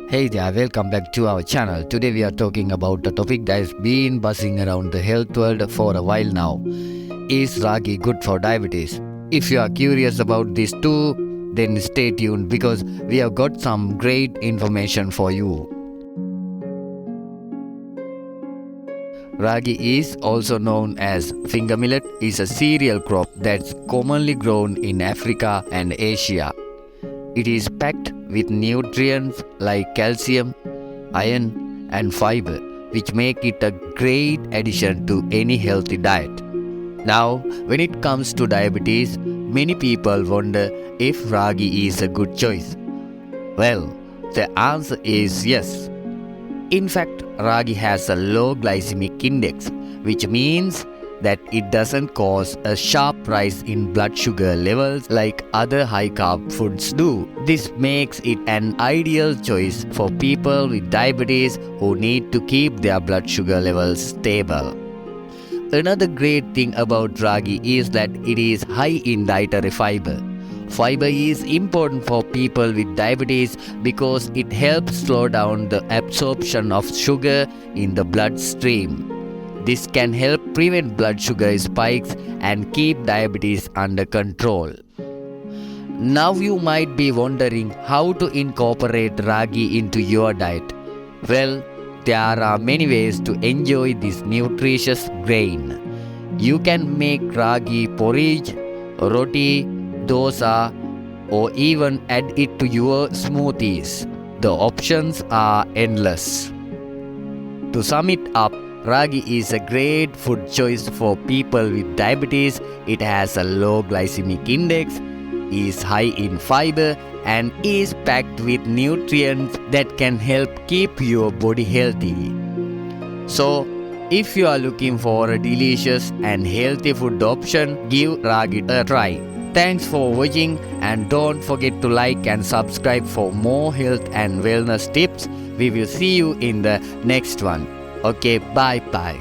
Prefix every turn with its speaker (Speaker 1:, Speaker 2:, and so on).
Speaker 1: Hey there, welcome back to our channel. Today we are talking about a topic that has been buzzing around the health world for a while now. Is Ragi good for diabetes? If you are curious about this too, then stay tuned because we have got some great information for you. Ragi is also known as finger millet, is a cereal crop that's commonly grown in Africa and Asia. It is packed with nutrients like calcium, iron, and fiber, which make it a great addition to any healthy diet. Now, when it comes to diabetes, many people wonder if Ragi is a good choice. Well, the answer is yes. In fact, Ragi has a low glycemic index, which means that it doesn't cause a sharp rise in blood sugar levels like other high-carb foods do. This makes it an ideal choice for people with diabetes who need to keep their blood sugar levels stable. Another great thing about Ragi is that it is high in dietary fiber. Fiber is important for people with diabetes because it helps slow down the absorption of sugar in the bloodstream. This can help prevent blood sugar spikes and keep diabetes under control. Now you might be wondering how to incorporate Ragi into your diet. Well, there are many ways to enjoy this nutritious grain. You can make Ragi porridge, roti, dosa, or even add it to your smoothies. The options are endless. To sum it up, Ragi is a great food choice for people with diabetes. It has a low glycemic index, is high in fiber, and is packed with nutrients that can help keep your body healthy. So, if you are looking for a delicious and healthy food option, give Ragi a try. Thanks for watching and don't forget to like and subscribe for more health and wellness tips. We will see you in the next one. Okay, bye bye.